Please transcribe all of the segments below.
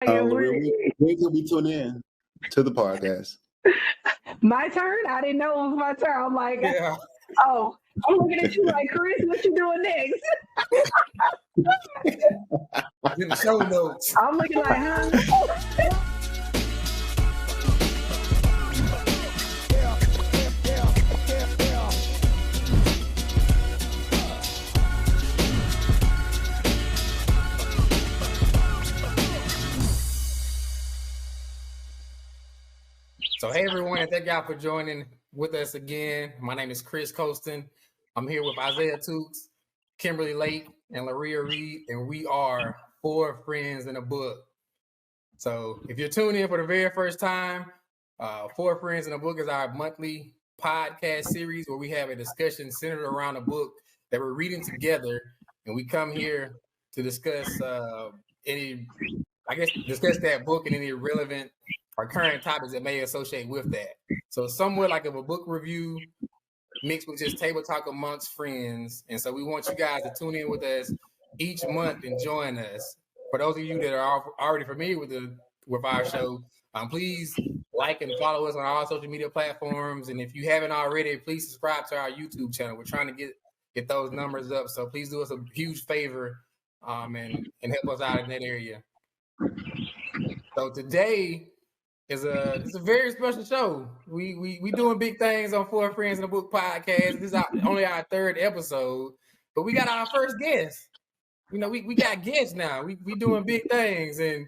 When can we tune in to the podcast? My turn? I didn't know it was my turn. I'm like, Yeah. oh, I'm looking at you like, Chris, what you doing next? In the show notes. I'm looking like, huh? So, hey, everyone, and thank y'all for joining with us again. My name is Chris Colston. I'm here with Isaiah Tukes, Kimberly Lake, and Laria Reed, and we are Four Friends in a Book. So, if you're tuning in for the very first time, Four Friends in a Book is our monthly podcast series where we have a discussion centered around a book that we're reading together, and we come here to discuss discuss that book and any relevant or current topics that may associate with that. So somewhat like of a book review mixed with just table talk amongst friends. And so we want you guys to tune in with us each month and join us. For those of you that are already familiar with our show, please like and follow us on all social media platforms. And if you haven't already, please subscribe to our YouTube channel. We're trying to get those numbers up. So please do us a huge favor and help us out in that area. So today it's a very special show. We doing big things on Four Friends in a Book podcast. This is only our third episode, but we got our first guest. You know, we got guests now. We doing big things, and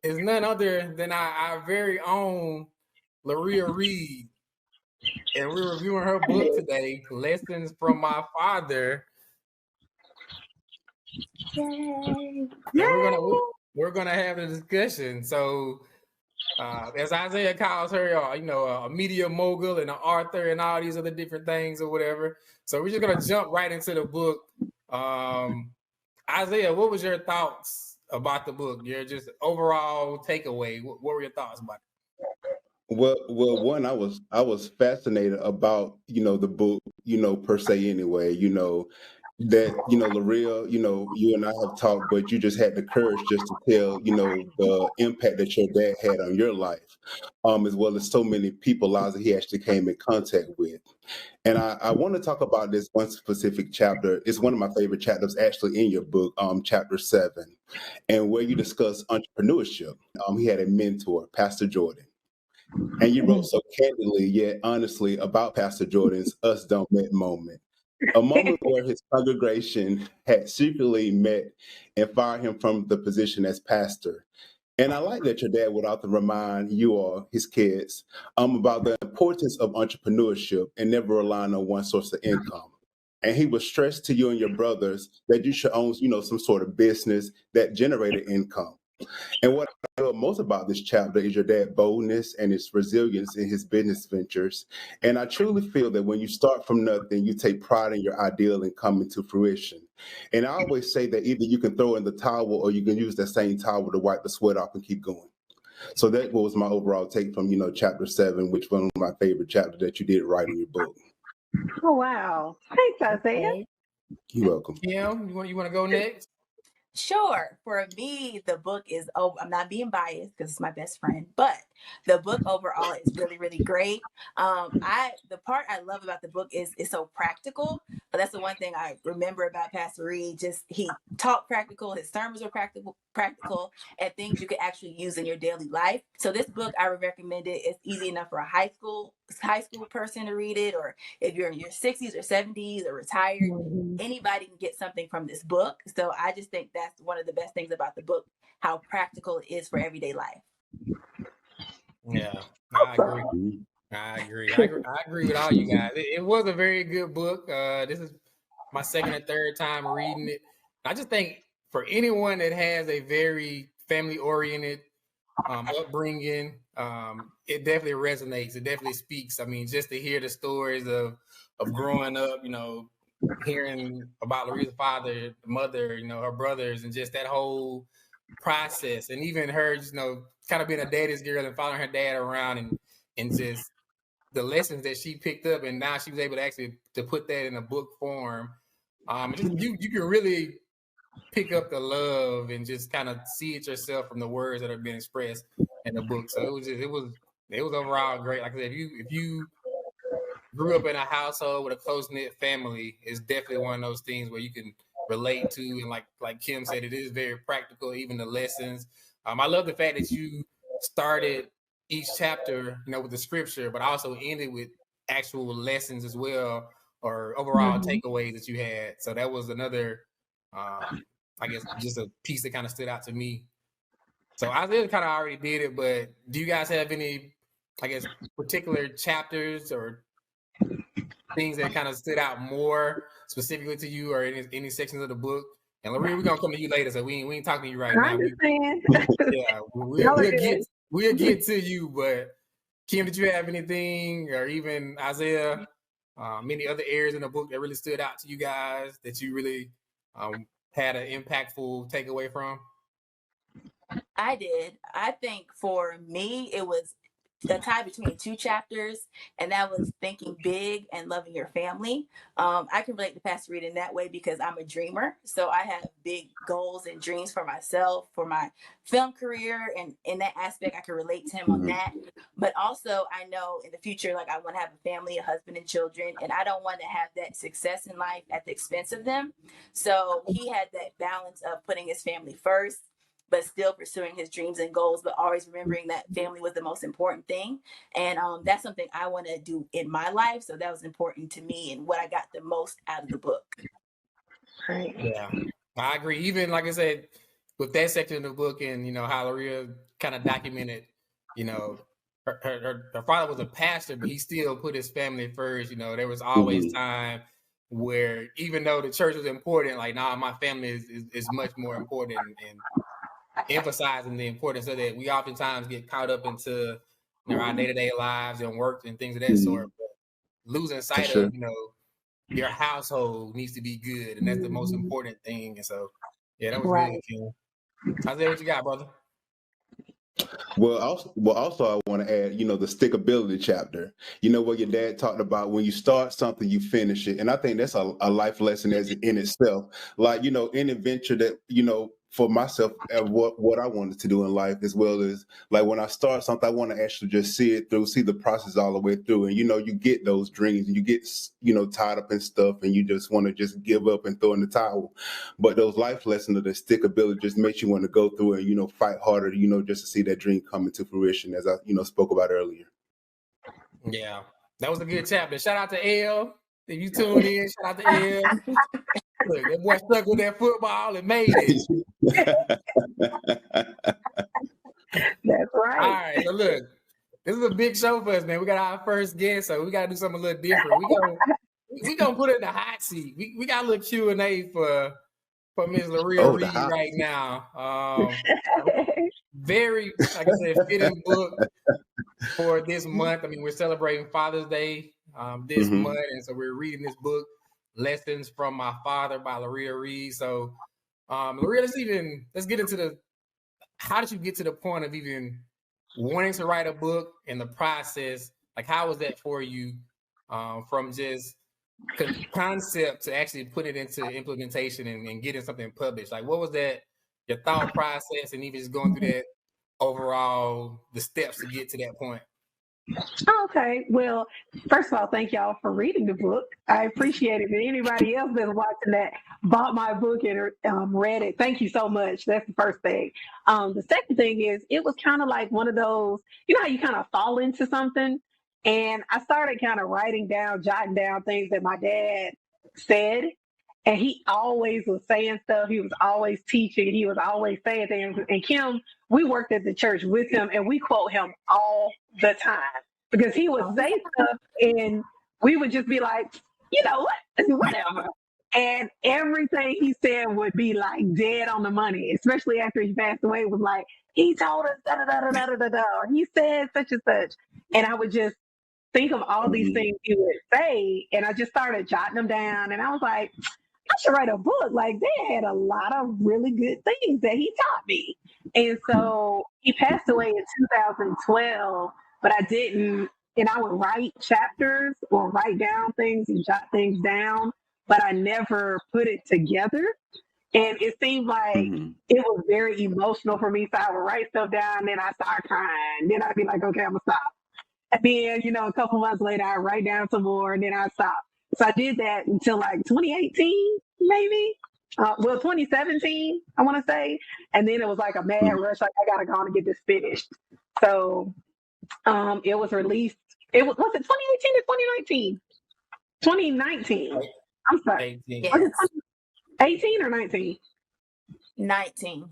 it's none other than our very own Laria Reed. And we're reviewing her book today, Lessons from My Father. Yay. And we're gonna have a discussion. So as Isaiah calls her, a media mogul and an author and all these other different things or whatever. So we're just gonna jump right into the book. Isaiah, what was your thoughts about the book? Your just overall takeaway. What were your thoughts about it? Well, one, I was fascinated about the book, per se. Anyway, that Laria, you and I have talked, but you just had the courage just to tell the impact that your dad had on your life, as well as so many people lives that he actually came in contact with. And I want to talk about this one specific chapter. It's one of my favorite chapters actually in your book, chapter 7, and where you discuss entrepreneurship. He had a mentor, Pastor Jordan. And you wrote so candidly yet honestly about Pastor Jordan's us don't met moment. A moment where his congregation had secretly met and fired him from the position as pastor. And I like that your dad would often remind you all, his kids, about the importance of entrepreneurship and never relying on one source of income. And he would stress to you and your brothers that you should own, some sort of business that generated income. And what I love most about this chapter is your dad's boldness and his resilience in his business ventures. And I truly feel that when you start from nothing, you take pride in your ideal and coming to fruition. And I always say that either you can throw in the towel or you can use that same towel to wipe the sweat off and keep going. So that was my overall take from, chapter 7, which was one of my favorite chapters that you did write in your book. Oh, wow. Thanks, Isaiah. You're welcome. Kim, you want to go next? Sure. For me, the book is, I'm not being biased because it's my best friend, but the book overall is really, really great. The part I love about the book is it's so practical. But that's the one thing I remember about Pastor Reed. Just he taught practical. His sermons were practical, and things you could actually use in your daily life. So this book, I would recommend it. It's easy enough for a high school person to read it, or if you're in your 60s or 70s or retired, anybody can get something from this book. So I just think that's one of the best things about the book, how practical it is for everyday life. Yeah, I agree. I agree with all you guys. It was a very good book. This is my second or third time reading it. I just think for anyone that has a very family-oriented upbringing, it definitely resonates. It definitely speaks. I mean, just to hear the stories of growing up, hearing about Laria's father, mother, her brothers, and just that whole process, and even her, kind of being a daddy's girl and following her dad around, and just the lessons that she picked up, and now she was able to actually to put that in a book form. You can really pick up the love and just kind of see it yourself from the words that are being expressed in the book. So it was overall great. Like I said, if you grew up in a household with a close-knit family, it's definitely one of those things where you can relate to, and like Kim said, it is very practical, even the lessons. I love the fact that you started each chapter, with the scripture, but also ended with actual lessons as well, or overall takeaways that you had. So that was another, I guess, just a piece that kind of stood out to me. So Isaiah kind of already did it, but do you guys have any, I guess, particular chapters or things that kind of stood out more specifically to you, or any sections of the book? And Laria, we're gonna come to you later, so we ain't talking to you right I now. understand. Yeah, we'll get to you. But Kim, did you have anything, or even Isaiah, many other areas in the book that really stood out to you guys that you really had an impactful takeaway from? I did. I think for me, it was the tie between two chapters, and that was thinking big and loving your family. I can relate to Pastor Reed in that way because I'm a dreamer. So I have big goals and dreams for myself, for my film career. And in that aspect, I can relate to him on that. But also, I know in the future, like, I want to have a family, a husband, and children. And I don't want to have that success in life at the expense of them. So he had that balance of putting his family first, but still pursuing his dreams and goals, but always remembering that family was the most important thing. And that's something I want to do in my life. So that was important to me and what I got the most out of the book. Right. Yeah, I agree. Even like I said, with that section of the book, and how Laria kind of documented, her father was a pastor, but he still put his family first. There was always time where, even though the church was important, like, nah, my family is much more important, and emphasizing the importance of that. We oftentimes get caught up into our day-to-day lives and work and things of that sort, but losing sight of your household needs to be good, and that's the most important thing. And so, yeah, that was good, Kim. Isaiah, what you got, brother? Well, also I want to add, the stickability chapter. What your dad talked about: when you start something, you finish it, and I think that's a life lesson as in itself. Like, any venture that for myself, what I wanted to do in life, as well as, like, when I start something, I want to actually just see it through, see the process all the way through, and you get those dreams, and you get tied up in stuff, and you just want to just give up and throw in the towel. But those life lessons of the stickability just makes you want to go through and fight harder, just to see that dream come into fruition, as I spoke about earlier. Yeah, that was a good chapter. Shout out to L. If you tuned in, shout out to L. Look, that boy stuck with that football and made it. That's right. All right, so look, this is a big show for us, man. We got our first guest, so we got to do something a little different. We gonna put it in the hot seat. We got a little Q&A for Ms. Laria Reed right now. Very, like I said, fitting book for this month. I mean, we're celebrating Father's Day this month, and so we're reading this book, Lessons from My Father by Laria Reed. So, Laria, let's get into how did you get to the point of even wanting to write a book, and the process? Like, how was that for you, from just concept to actually put it into implementation and getting something published? Like, what was that, your thought process, and even just going through that overall, the steps to get to that point? Okay. Well, first of all, thank y'all for reading the book. I appreciate it. And anybody else that's watching that bought my book and read it, thank you so much. That's the first thing. The second thing is, it was kind of like one of those, how you kind of fall into something. And I started kind of jotting down things that my dad said. And he always was saying stuff. He was always teaching. He was always saying things. And Kim, we worked at the church with him, and we quote him all the time because he would say stuff, and we would just be like, whatever. And everything he said would be like dead on the money, especially after he passed away. It was like, he told us da da da da da da da, or he said such and such. And I would just think of all these things he would say, and I just started jotting them down. And I was like, I should write a book. Like, they had a lot of really good things that he taught me. And so he passed away in 2012, but I didn't, and I would write chapters or write down things and jot things down, but I never put it together. And it seemed like it was very emotional for me. So I would write stuff down, then I start crying. Then I'd be like, okay, I'm gonna stop. And then, a couple months later, I write down some more, and then I stop. So I did that until like 2018, maybe. 2017, I want to say. And then it was like a mad rush. Like, I got to go on and get this finished. So it was released. Was it 2018 or 2019? 2019. I'm sorry. 18. Was it 18 or 19? 19.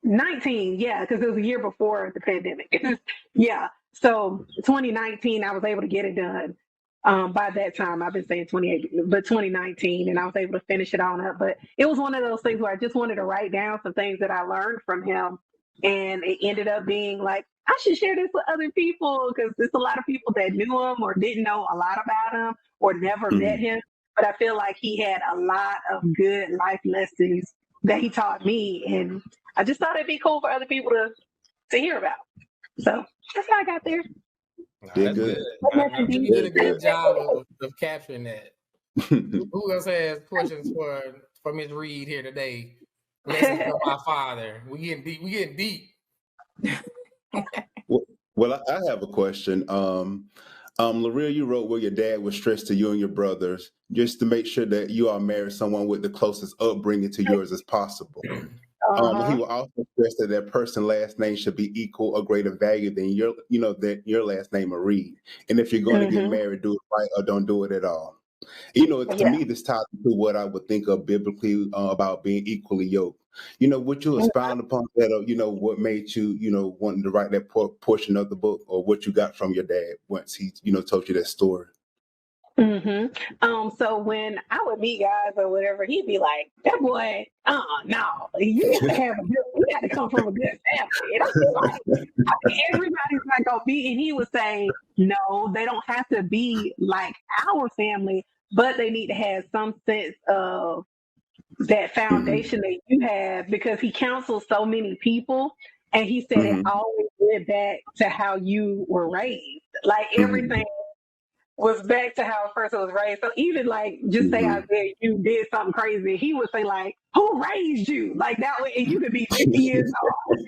19, yeah, because it was a year before the pandemic. Yeah. So 2019, I was able to get it done. By that time, I've been saying 2018, but 2019, and I was able to finish it on up. But it was one of those things where I just wanted to write down some things that I learned from him. And it ended up being like, I should share this with other people, because there's a lot of people that knew him or didn't know a lot about him or never met him. But I feel like he had a lot of good life lessons that he taught me. And I just thought it'd be cool for other people to hear about. So that's how I got there. Did good. You did a good job of capturing that. Who else has questions for Ms. Reed here today? Lessons from my father. We getting deep. Well, I have a question. Lareal, you wrote where your dad was stressed to you and your brothers, just to make sure that you all marry someone with the closest upbringing to yours as possible. He will also stress that their person's last name should be equal or greater value than your last name, Reed. And if you're going to get married, do it right or don't do it at all. To me, this ties to what I would think of biblically about being equally yoked. Would you expound upon that, what made you, wanting to write that portion of the book, or what you got from your dad once he, told you that story? So when I would meet guys or whatever, he'd be like, that boy, no, you got to come from a good family. And I feel like everybody's not going to be, and he would say, no, they don't have to be like our family, but they need to have some sense of that foundation that you have, because he counsels so many people. And he said it always went back to how you were raised. Like everything was back to how a person was raised. So even like, just say I said you did something crazy, he would say like, who raised you? Like that way, and you could be 50 years old.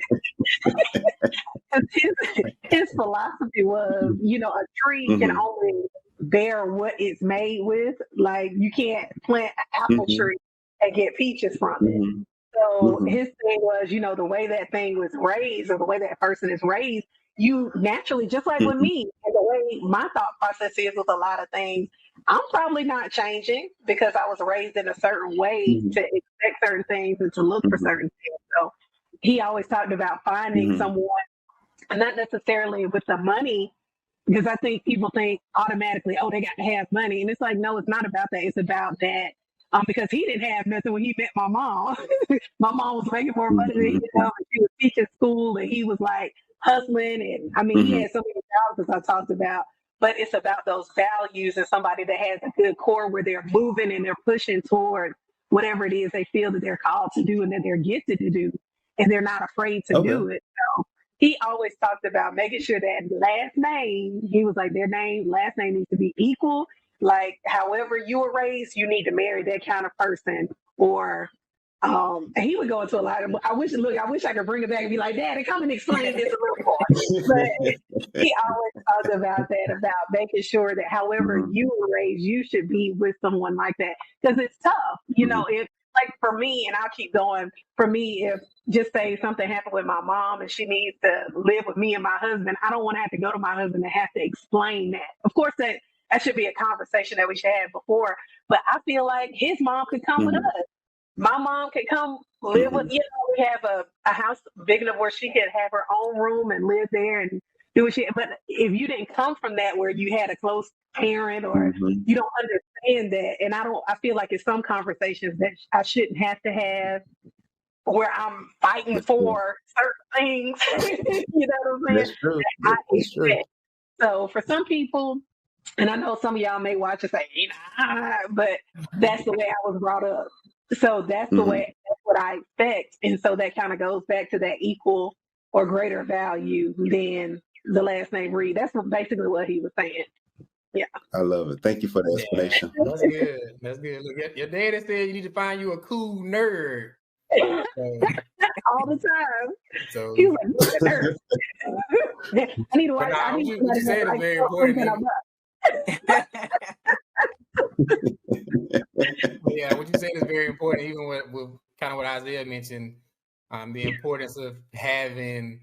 his philosophy was, a tree can only bear what it's made with. Like you can't plant an apple tree and get peaches from it. So his thing was, the way that thing was raised, or the way that person is raised, you naturally, just like with me, and the way my thought process is with a lot of things, I'm probably not changing because I was raised in a certain way to expect certain things and to look for certain things. So he always talked about finding someone, and not necessarily with the money, because I think people think automatically, oh, they got to have money. And it's like, no, it's not about that. It's about that. Because he didn't have nothing when he met my mom. My mom was making more money than him. She was teaching school, and he was like hustling. And he had so many jobs, as I talked about. But it's about those values and somebody that has a good core where they're moving and they're pushing toward whatever it is they feel that they're called to do and that they're gifted to do, and they're not afraid to do it. So he always talked about making sure that last name, he was like, their last name needs to be equal. Like, however you were raised, you need to marry that kind of person. Or, and he would go into a lot of, I wish I could bring it back and be like, Daddy, come and explain this a little more. But he always talked about that, about making sure that however you were raised, you should be with someone like that. Because it's tough. If, like for me, and I'll keep going, for me, if just say something happened with my mom and she needs to live with me and my husband, I don't want to have to go to my husband and have to explain that. Of course, that should be a conversation that we should have before. But I feel like his mom could come with us. My mom could come live with, we have a house big enough where she could have her own room and live there and do what she, but if you didn't come from that where you had a close parent or you don't understand that, and I feel like it's some conversations that I shouldn't have to have where I'm fighting for certain things. You know what I'm saying? That's true. That's true. So for some people, and I know some of y'all may watch and say, but that's the way I was brought up. So that's the way, that's what I expect. And so that kind of goes back to that equal or greater value than the last name Reed. That's basically what he was saying. Yeah. I love it. Thank you for the explanation. That's good. That's good. Look, your daddy said you need to find you a cool nerd. all the time. So He was like, "Look at her." I need to watch. I need what you to said is like, very important. Yeah, what you said is very important, even with kind of what Isaiah mentioned, the importance of having,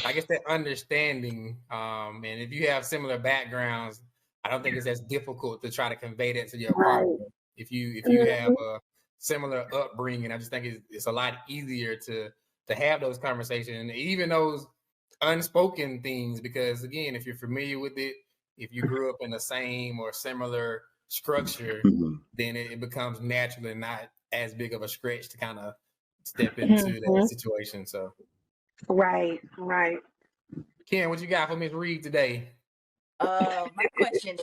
I guess, that understanding. And if you have similar backgrounds, I don't think it's as difficult to try to convey that to your partner. Right. If you have a similar upbringing, I just think it's a lot easier to have those conversations, even those unspoken things, because again, if you're familiar with it, if you grew up in the same or similar structure, then it becomes natural and not as big of a stretch to kind of step into that situation. So Right. Ken, what you got for Miss Reed today? My question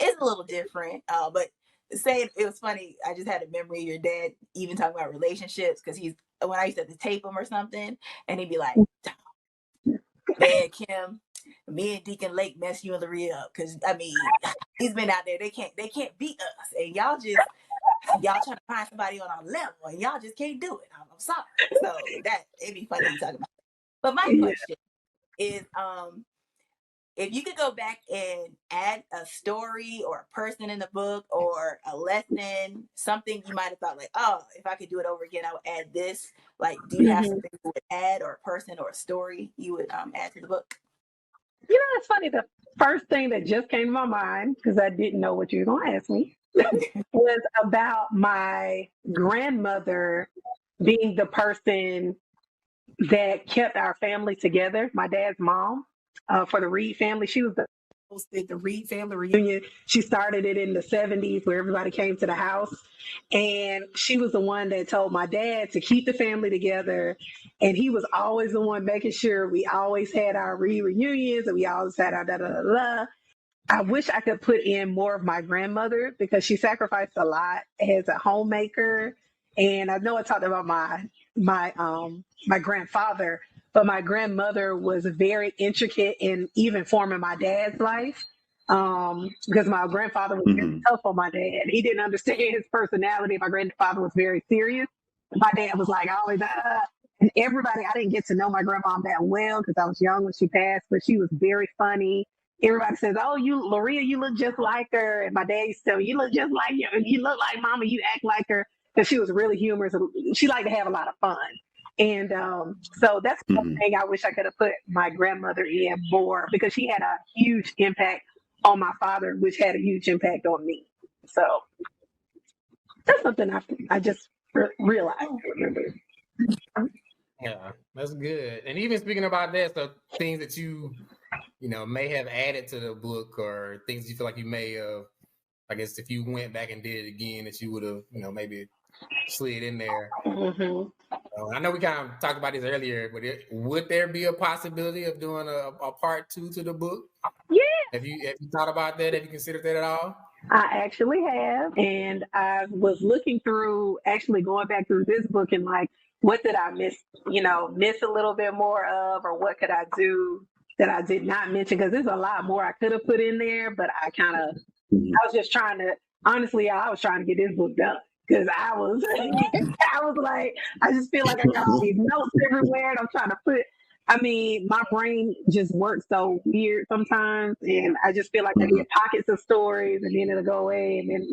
is a little different, but say it was funny. I just had a memory of your dad even talking about relationships, because when I used to tape him or something, and he'd be like, "Man, Kim, me and Deacon Lake mess you and Laria up, because I mean, he's been out there. They can't beat us, and y'all trying to find somebody on our level, and y'all just can't do it. I'm sorry." So that it'd be funny talking about. But my question is, if you could go back and add a story or a person in the book or a lesson, something you might have thought like, oh, if I could do it over again, I would add this. Like, do you have something you would add, or a person or a story you would add to the book? You know, it's funny. The first thing that just came to my mind, because I didn't know what you were going to ask me, was about my grandmother being the person that kept our family together. My dad's mom, for the Reed family, she was the Reed family reunion. She started it in the 70s, where everybody came to the house, and she was the one that told my dad to keep the family together, and he was always the one making sure we always had our reunions, and we always had our da-da-da-da. I wish I could put in more of my grandmother, because she sacrificed a lot as a homemaker. And I know I talked about my grandfather, but my grandmother was very intricate in even forming my dad's life. Because my grandfather was very tough on my dad. He didn't understand his personality. My grandfather was very serious. My dad was like always, and everybody, I didn't get to know my grandma that well because I was young when she passed, but she was very funny. Everybody says, "Oh, Laria, you look just like her." And my dad used to tell me, "You look just like you look like Mama. You act like her," because she was really humorous. She liked to have a lot of fun. And so that's one thing I wish I could have put my grandmother in more, because she had a huge impact on my father, which had a huge impact on me. So that's something I just realized. Yeah, that's good. And even speaking about that, so things that you may have added to the book, or things you feel like you may have, I guess, if you went back and did it again, that you would have, maybe slid in there. I know we kind of talked about this earlier, but would there be a possibility of doing a part 2 to the book? Yeah. Have you thought about that? Have you considered that at all? I actually have, and I was looking through, actually going back through this book, and like, what did I miss a little bit more of, or what could I do that I did not mention? Because there's a lot more I could have put in there, but I was just trying to, honestly, I was trying to get this book done. Because I was like, I just feel like I got all these notes everywhere, and I'm trying to my brain just works so weird sometimes, and I just feel like I get pockets of stories, and then it'll go away, and then,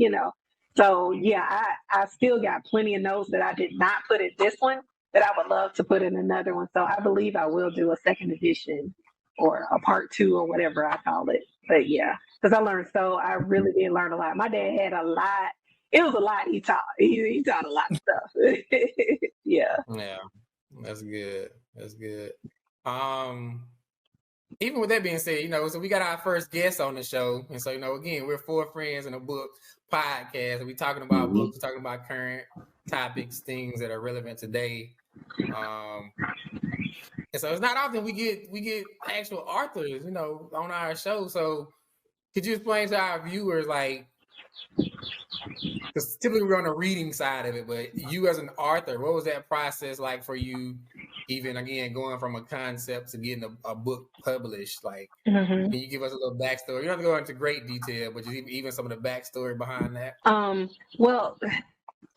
So yeah, I still got plenty of notes that I did not put in this one that I would love to put in another one. So I believe I will do a second edition or a part 2 or whatever I call it. But yeah, because I really did learn a lot. My dad had a lot. It was a lot he taught. He taught a lot of stuff. Yeah. Yeah, that's good. Even with that being said, so we got our first guest on the show. And so, again, we're 4 Friends in a Book podcast. And we're talking about books, we're talking about current topics, things that are relevant today. And so it's not often we get actual authors, on our show. So could you explain to our viewers, like, because typically we're on the reading side of it, but you as an author, what was that process like for you? Even again, going from a concept to getting a book published, like, can you give us a little backstory? You don't have to go into great detail, but just even some of the backstory behind that. Well,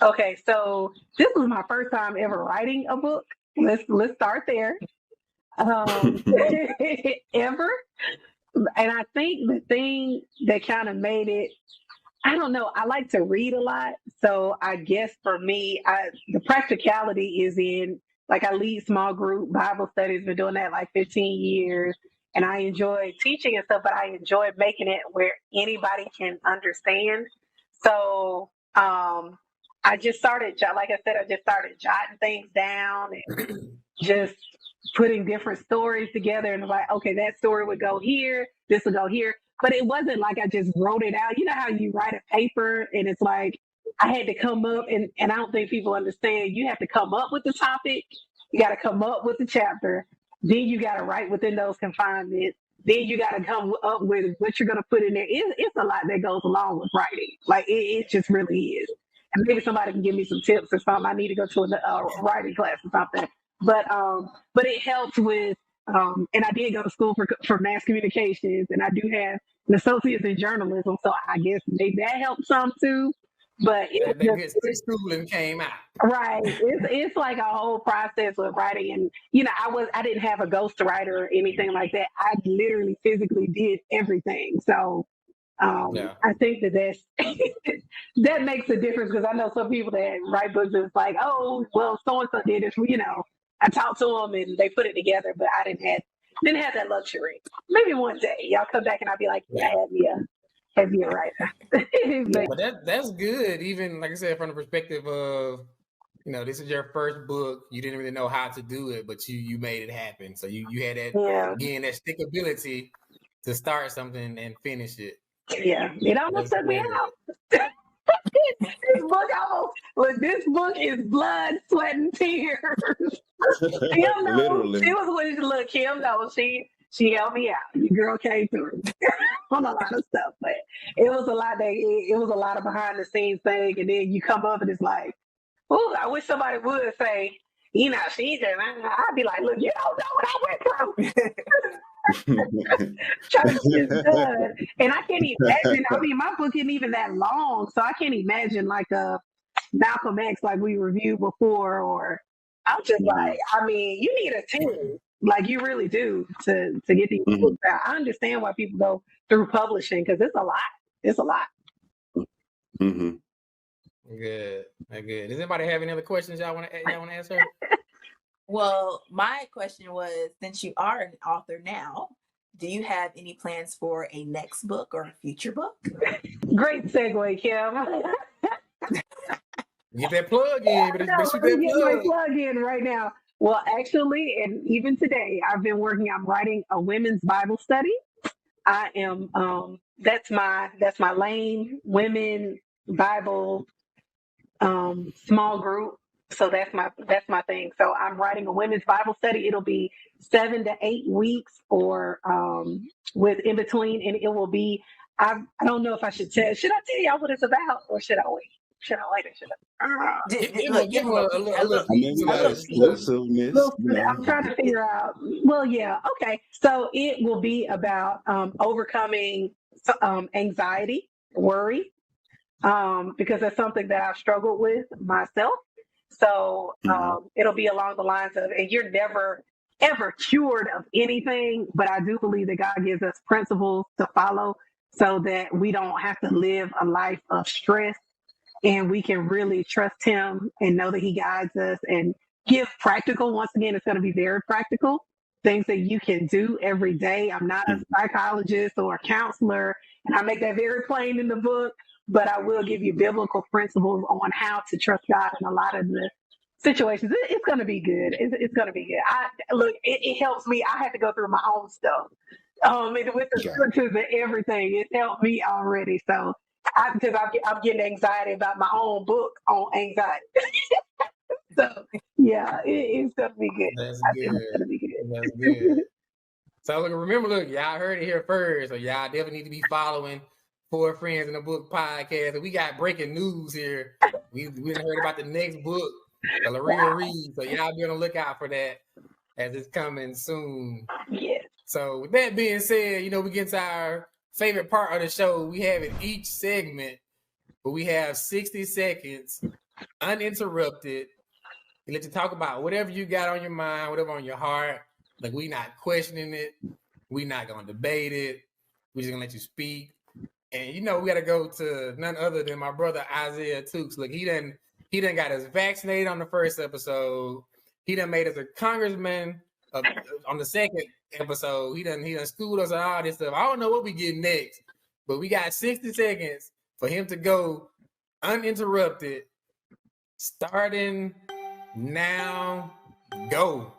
Okay, so this was my first time ever writing a book. Let's start there. Ever. And I think the thing that kind of made it, I don't know, I like to read a lot. So I guess for me, the practicality is in, like, I lead small group Bible studies, been doing that like 15 years. And I enjoy teaching and stuff, but I enjoy making it where anybody can understand. So I just started, like I said, I just started jotting things down and just putting different stories together and like, okay, that story would go here, this would go here. But it wasn't like I just wrote it out. You know how you write a paper and it's like I had to come up and I don't think people understand. You have to come up with the topic, you got to come up with the chapter, then you got to write within those confinements. Then you got to come up with what you're going to put in there. It's a lot that goes along with writing. Like it just really is. And maybe somebody can give me some tips or something. I need to go to a writing class or something. But it helps with and I did go to school for mass communications, and I do have an associate's in journalism, so I guess maybe that helped some too. But it's schooling came out. Right. It's like a whole process with writing, and you know, I didn't have a ghostwriter or anything like that. I literally physically did everything. So I think that's that makes a difference, because I know some people that write books and it's like, oh, well, so and so did it. You know, I talked to them and they put it together, but I didn't have that luxury. Maybe one day y'all come back and I'll be like, yeah, have you a writer? But that's good. Even like I said, from the perspective of, you know, this is your first book. You didn't really know how to do it, but you made it happen. So you had that again, that stickability to start something and finish it. Yeah, it almost took me out. This book is blood, sweat, and tears. Kim knows. Literally. She was Kim knows. She helped me out. Your girl came through on a lot of stuff, but it was a lot it was a lot of behind the scenes thing, and then you come up and it's like, oh, I wish somebody would say, you know, I'd be like, look, you don't know what I went through. Trying to get it done. And I can't imagine, I mean, my book isn't even that long, so I can't imagine like a Malcolm X like we reviewed before, or I'm just like, I mean, you need a team. Like you really do to get these books out. I understand why people go through publishing, because it's a lot. It's a lot. Mm-hmm. Good. Does anybody have any other questions y'all want to answer? Well, my question was, since you are an author now, do you have any plans for a next book or a future book? Great segue, Kim. Get that plug in. Get my plug in right now. Well, actually, and even today, I'm writing a women's Bible study. I am, that's my lane, women Bible small group. So that's my thing. So I'm writing a women's Bible study. It'll be 7 to 8 weeks, or with in between, and it will be. I don't know if I should tell. Should I tell y'all what it's about, or should I wait? Should I wait, or should I? Give a little. I mean, we got exclusiveness. I'm trying to figure out. Well, yeah, okay. So it will be about overcoming anxiety, worry, because that's something that I've struggled with myself. So it'll be along the lines of, and you're never, ever cured of anything, but I do believe that God gives us principles to follow so that we don't have to live a life of stress, and we can really trust Him and know that He guides us, and give practical, once again, it's going to be very practical, things that you can do every day. I'm not a psychologist or a counselor, and I make that very plain in the book. But I will give you biblical principles on how to trust God in a lot of the situations. It's going to be good. It's going to be good. It helps me. I had to go through my own stuff. And with the scriptures and everything, it helped me already. So, because I'm getting anxiety about my own book on anxiety. So, yeah, it's going to be good. That's good. It's going to be good. That's good. So, remember, y'all heard it here first. So, y'all definitely need to be following Four Friends in a Book podcast. And we got breaking news here. We heard about the next book, the Laria Reed. So y'all be on the lookout for that as it's coming soon. Yeah. So with that being said, you know, we get to our favorite part of the show. We have in each segment, but we have 60 seconds uninterrupted. We let you talk about whatever you got on your mind, whatever on your heart. Like, we not questioning it. We not gonna debate it. We just gonna let you speak. And we gotta go to none other than my brother Isaiah Tukes. Look, he done got us vaccinated on the first episode. He done made us a congressman on the second episode. He done schooled us on all this stuff. I don't know what we get next, but we got 60 seconds for him to go uninterrupted. Starting now, go.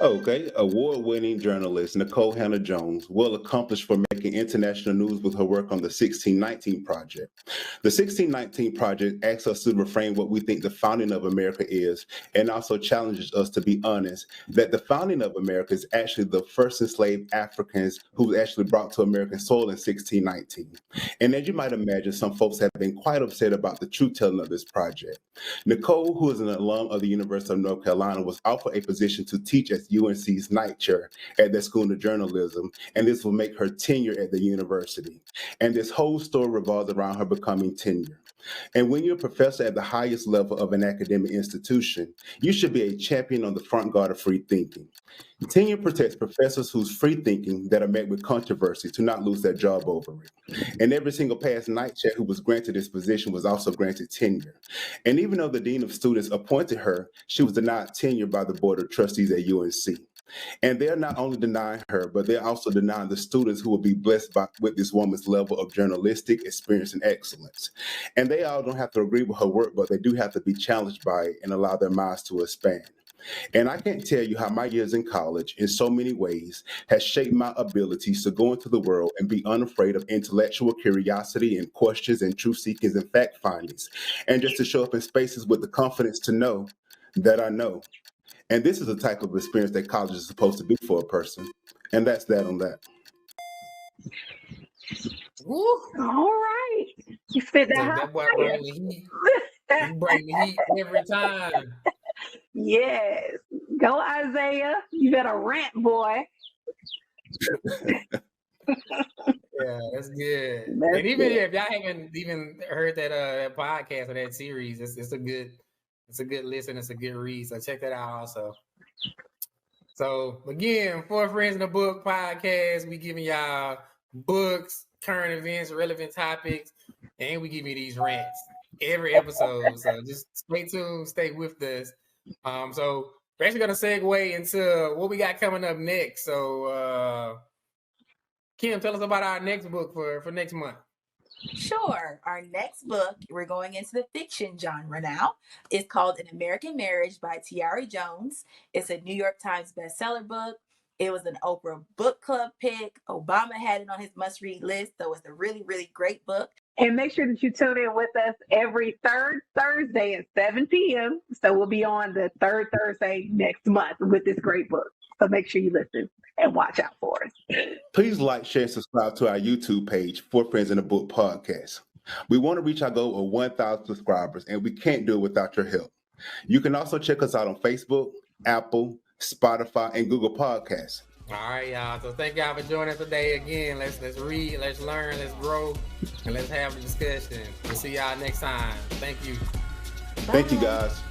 Okay, award-winning journalist Nicole Hannah-Jones, well accomplished for making international news with her work on the 1619 Project. The 1619 Project asks us to reframe what we think the founding of America is, and also challenges us to be honest that the founding of America is actually the first enslaved Africans who were actually brought to American soil in 1619. And as you might imagine, some folks have been quite upset about the truth telling of this project. Nicole, who is an alum of the University of North Carolina, was offered a position to teach as UNC's night chair at their School of Journalism, and this will make her tenure at the university. And this whole story revolves around her becoming tenure. And when you're a professor at the highest level of an academic institution, you should be a champion on the front guard of free thinking. Tenure protects professors whose free thinking that are met with controversy to not lose their job over it. And every single past night chair who was granted this position was also granted tenure. And even though the dean of students appointed her, she was denied tenure by the board of trustees at UNC. And they're not only denying her, but they're also denying the students who will be blessed with this woman's level of journalistic experience and excellence. And they all don't have to agree with her work, but they do have to be challenged by it and allow their minds to expand. And I can't tell you how my years in college, in so many ways, has shaped my abilities to go into the world and be unafraid of intellectual curiosity and questions and truth seekings and fact findings, and just to show up in spaces with the confidence to know that I know. And this is the type of experience that college is supposed to be for a person. And that's that on that. Woo. All right. You spit that That boy bring the heat. You bring the heat every time. Yes. Go, Isaiah. You better rant, boy. Yeah, that's good. And even if y'all haven't even heard that podcast or that series, it's a good listen. It's a good read. So check that out also. So again, Four Friends in a Book podcast, we giving y'all books, current events, relevant topics, and we give you these rants every episode. So just stay tuned, stay with us. So we're actually gonna segue into what we got coming up next. So Kim, tell us about our next book for next month. Sure. Our next book, we're going into the fiction genre now. It's called An American Marriage by Tayari Jones. It's a New York Times bestseller book. It was an Oprah book club pick. Obama had it on his must-read list, so it's a really, really great book. And make sure that you tune in with us every third Thursday at 7 p.m. So we'll be on the third Thursday next month with this great book. So make sure you listen and watch out for us. Please like, share, and subscribe to our YouTube page, Four Friends in a Book podcast. We want to reach our goal of 1,000 subscribers, and we can't do it without your help. You can also check us out on Facebook, Apple, Spotify, and Google Podcasts. All right, y'all. So thank y'all for joining us today again. Let's read, let's learn, let's grow, and let's have a discussion. We'll see y'all next time. Thank you. Thank you, guys.